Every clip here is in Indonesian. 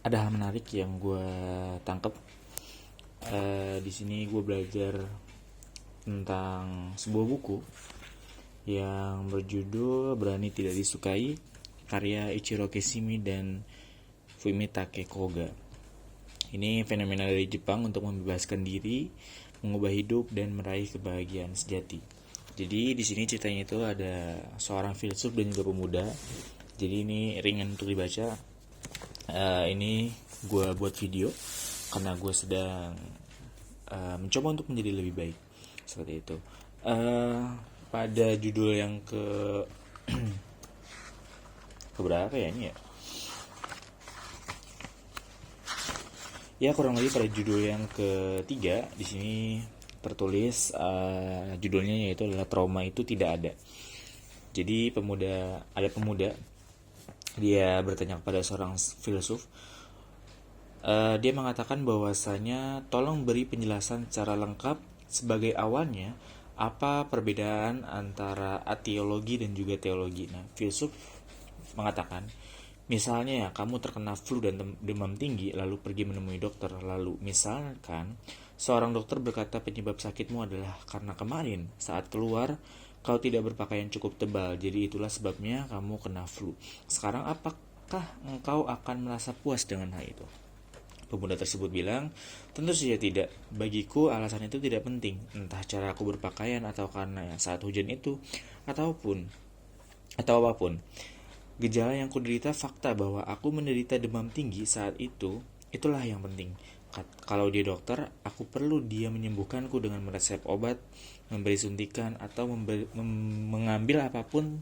ada hal menarik yang gue tangkep. Di sini gue belajar tentang sebuah buku yang berjudul Berani Tidak Disukai, karya Ichiro Kishimi dan Fumitake Koga. Ini fenomena dari Jepang untuk membebaskan diri, mengubah hidup dan meraih kebahagiaan sejati. Jadi di sini ceritanya itu ada seorang filsuf dan juga pemuda. Jadi ini ringan untuk dibaca. Ini gue buat video karena gue sedang mencoba untuk menjadi lebih baik, seperti itu. Pada judul yang keberapa ya ini ya? Ya kurang lebih pada judul yang ketiga di sini tertulis judulnya yaitu adalah trauma itu tidak ada. Jadi ada pemuda, dia bertanya kepada seorang filsuf. Dia mengatakan bahwasanya tolong beri penjelasan secara lengkap sebagai awalnya apa perbedaan antara ateologi dan juga teologi. Nah, filsuf mengatakan, misalnya ya, kamu terkena flu dan demam tinggi lalu pergi menemui dokter. Lalu misalkan seorang dokter berkata penyebab sakitmu adalah karena kemarin saat keluar kau tidak berpakaian cukup tebal, jadi itulah sebabnya kamu kena flu. Sekarang apakah engkau akan merasa puas dengan hal itu? Pemuda tersebut bilang, tentu saja tidak. Bagiku alasan itu tidak penting, entah cara aku berpakaian atau karena saat hujan itu atau apapun. Gejala yang kuderita fakta bahwa aku menderita demam tinggi saat itu, itulah yang penting. Kalau dia dokter, aku perlu dia menyembuhkanku dengan meresep obat, memberi suntikan, atau mengambil apapun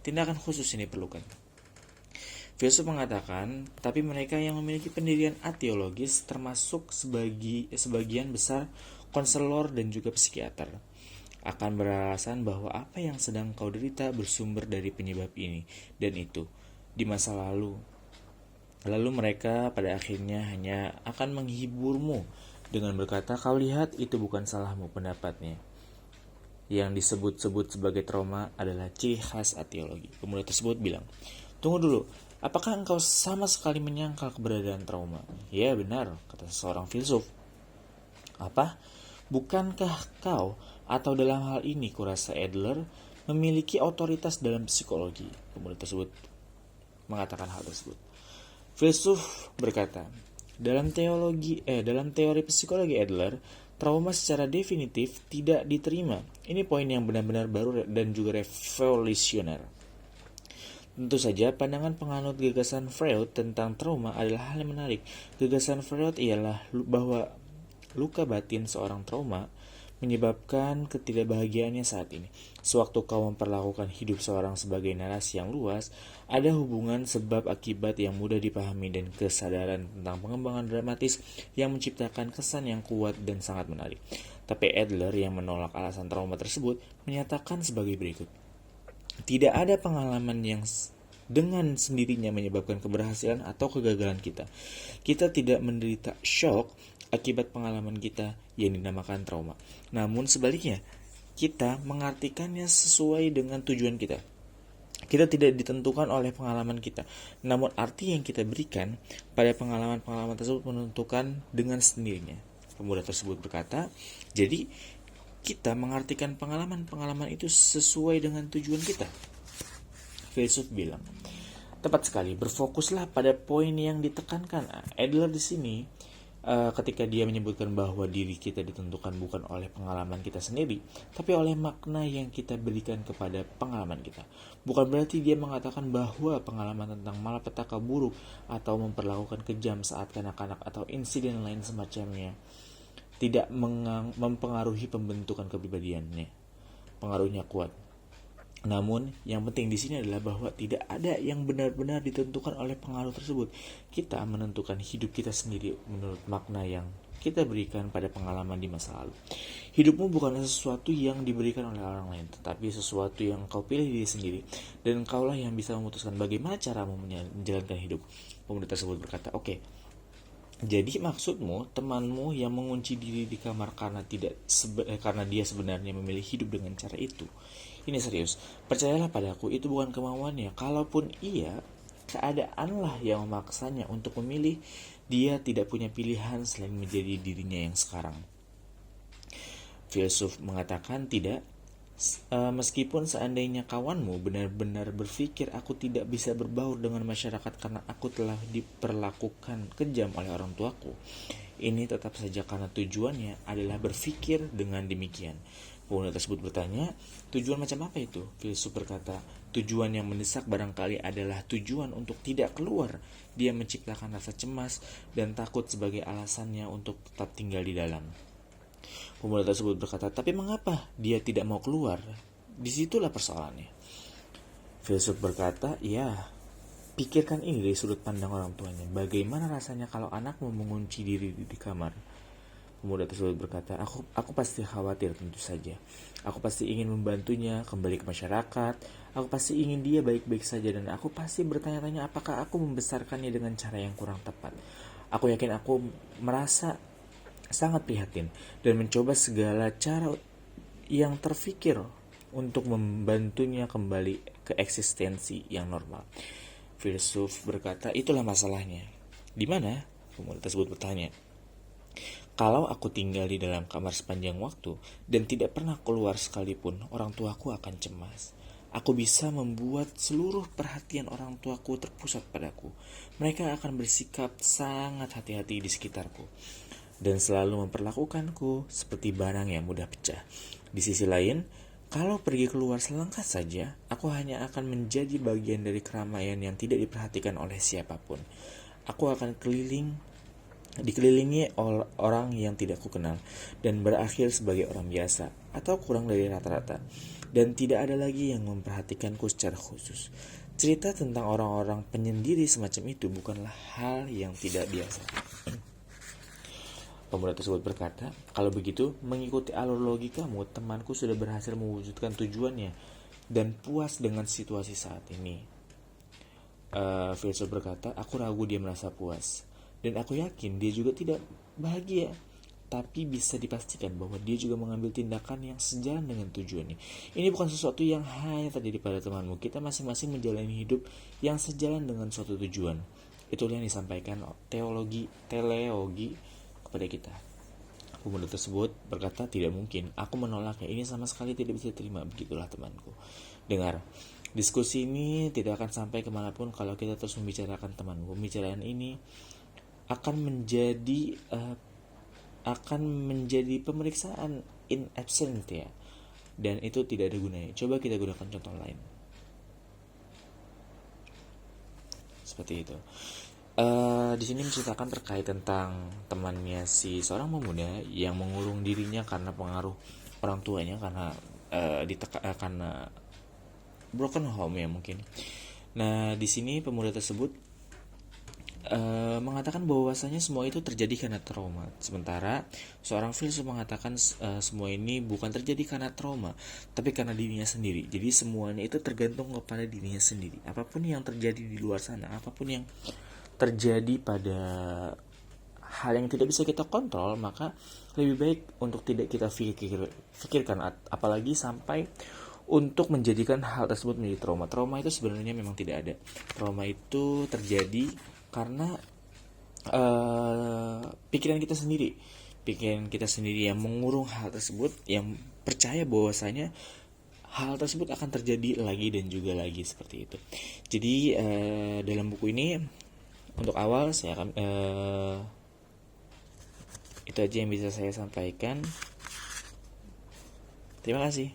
tindakan khusus yang diperlukan. Filsuf mengatakan, tapi mereka yang memiliki pendirian ateologis termasuk sebagian besar konselor dan juga psikiater akan beralasan bahwa apa yang sedang kau derita bersumber dari penyebab ini dan itu di masa lalu. Lalu mereka pada akhirnya hanya akan menghiburmu dengan berkata, kau lihat itu bukan salahmu pendapatnya. Yang disebut-sebut sebagai trauma adalah ciri khas ateologi. Pemuda tersebut bilang, tunggu dulu, apakah engkau sama sekali menyangkal keberadaan trauma? Ya benar, kata seorang filsuf. Apa? Bukankah kau, atau dalam hal ini kurasa Adler, memiliki otoritas dalam psikologi? Pemuda tersebut mengatakan hal tersebut. Filsuf berkata, dalam teori psikologi Adler, trauma secara definitif tidak diterima. Ini poin yang benar-benar baru dan juga revolusioner. Tentu saja, pandangan penganut gagasan Freud tentang trauma adalah hal yang menarik. Gagasan Freud ialah bahwa luka batin seorang trauma menyebabkan ketidakbahagiaannya saat ini. Sewaktu kau memperlakukan hidup seorang sebagai narasi yang luas, ada hubungan sebab akibat yang mudah dipahami dan kesadaran tentang pengembangan dramatis yang menciptakan kesan yang kuat dan sangat menarik. Tapi Adler yang menolak alasan trauma tersebut menyatakan sebagai berikut. Tidak ada pengalaman yang dengan sendirinya menyebabkan keberhasilan atau kegagalan kita. Kita tidak menderita shock akibat pengalaman kita yang dinamakan trauma. Namun sebaliknya, kita mengartikannya sesuai dengan tujuan kita. Kita tidak ditentukan oleh pengalaman kita, namun arti yang kita berikan pada pengalaman-pengalaman tersebut menentukan dengan sendirinya. Pemuda tersebut berkata, jadi kita mengartikan pengalaman-pengalaman itu sesuai dengan tujuan kita. Filsuf bilang, tepat sekali, berfokuslah pada poin yang ditekankan. Adler di sini ketika dia menyebutkan bahwa diri kita ditentukan bukan oleh pengalaman kita sendiri, tapi oleh makna yang kita berikan kepada pengalaman kita. Bukan berarti dia mengatakan bahwa pengalaman tentang malapetaka buruk atau memperlakukan kejam saat kanak-kanak atau insiden lain semacamnya tidak mempengaruhi pembentukan kepribadiannya. Pengaruhnya kuat. Namun, yang penting di sini adalah bahwa tidak ada yang benar-benar ditentukan oleh pengaruh tersebut. Kita menentukan hidup kita sendiri menurut makna yang kita berikan pada pengalaman di masa lalu. Hidupmu bukanlah sesuatu yang diberikan oleh orang lain, tetapi sesuatu yang kau pilih diri sendiri, dan kaulah yang bisa memutuskan bagaimana caramu menjalankan hidup. Pemuda tersebut berkata, oke. Jadi maksudmu temanmu yang mengunci diri di kamar karena dia sebenarnya memilih hidup dengan cara itu. Ini serius. Percayalah padaku, itu bukan kemauannya. Kalaupun iya, keadaanlah yang memaksanya untuk memilih. Dia tidak punya pilihan selain menjadi dirinya yang sekarang. Filsuf mengatakan tidak. Meskipun seandainya kawanmu benar-benar berpikir aku tidak bisa berbaur dengan masyarakat karena aku telah diperlakukan kejam oleh orang tuaku, ini tetap saja karena tujuannya adalah berpikir dengan demikian. Pemuda tersebut bertanya, tujuan macam apa itu? Filsuf berkata, tujuan yang mendesak barangkali adalah tujuan untuk tidak keluar. Dia menciptakan rasa cemas dan takut sebagai alasannya untuk tetap tinggal di dalam. Pemuda tersebut berkata, tapi mengapa dia tidak mau keluar? Disitulah persoalannya. Filsuf berkata, ya, pikirkan ini dari sudut pandang orang tuanya. Bagaimana rasanya kalau anakmu mengunci diri di kamar? Pemuda tersebut berkata, aku pasti khawatir tentu saja. Aku pasti ingin membantunya kembali ke masyarakat. Aku pasti ingin dia baik-baik saja dan aku pasti bertanya-tanya apakah aku membesarkannya dengan cara yang kurang tepat. Aku yakin aku merasa sangat prihatin dan mencoba segala cara yang terfikir untuk membantunya kembali ke eksistensi yang normal. Filsuf berkata, itulah masalahnya. Di mana? Pemuda tersebut bertanya. Kalau aku tinggal di dalam kamar sepanjang waktu dan tidak pernah keluar sekalipun, orang tuaku akan cemas. Aku bisa membuat seluruh perhatian orang tuaku terpusat padaku. Mereka akan bersikap sangat hati-hati di sekitarku dan selalu memperlakukanku seperti barang yang mudah pecah. Di sisi lain, kalau pergi keluar selangkah saja, aku hanya akan menjadi bagian dari keramaian yang tidak diperhatikan oleh siapapun. Aku akan dikelilingi oleh orang yang tidak kukenal dan berakhir sebagai orang biasa atau kurang dari rata-rata, dan tidak ada lagi yang memperhatikanku secara khusus. Cerita tentang orang-orang penyendiri semacam itu bukanlah hal yang tidak biasa. Pemuda tersebut berkata, kalau begitu, mengikuti alur logikamu, temanku sudah berhasil mewujudkan tujuannya dan puas dengan situasi saat ini. Filsuf berkata, aku ragu dia merasa puas. Dan aku yakin dia juga tidak bahagia. Tapi bisa dipastikan bahwa dia juga mengambil tindakan yang sejalan dengan tujuannya. Ini bukan sesuatu yang hanya terjadi pada temanmu. Kita masing-masing menjalani hidup yang sejalan dengan suatu tujuan. Itulah yang disampaikan teleologi kepada kita. Pemuda tersebut berkata, tidak mungkin, aku menolaknya, ini sama sekali tidak bisa diterima. Begitulah temanku. Dengar, diskusi ini tidak akan sampai kemanapun kalau kita terus membicarakan temanmu. Pembicaraan ini akan menjadi pemeriksaan in absentia, dan itu tidak ada gunanya. Coba kita gunakan contoh lain. Seperti itu. Di sini menceritakan terkait tentang temannya si seorang pemuda yang mengurung dirinya karena pengaruh orang tuanya, karena karena broken home ya mungkin. Nah, di sini pemuda tersebut mengatakan bahwasanya semua itu terjadi karena trauma. Sementara seorang filsuf mengatakan semua ini bukan terjadi karena trauma, tapi karena dirinya sendiri. Jadi semuanya itu tergantung kepada dirinya sendiri. Apapun yang terjadi di luar sana, apapun yang terjadi pada hal yang tidak bisa kita kontrol, maka lebih baik untuk tidak kita pikirkan, apalagi sampai untuk menjadikan hal tersebut menjadi trauma. Trauma itu sebenarnya memang tidak ada. Trauma itu terjadi karena pikiran kita sendiri yang mengurung hal tersebut, yang percaya bahwasanya hal tersebut akan terjadi lagi dan juga lagi, seperti itu. Jadi dalam buku ini untuk awal saya akan itu aja yang bisa saya sampaikan. Terima kasih.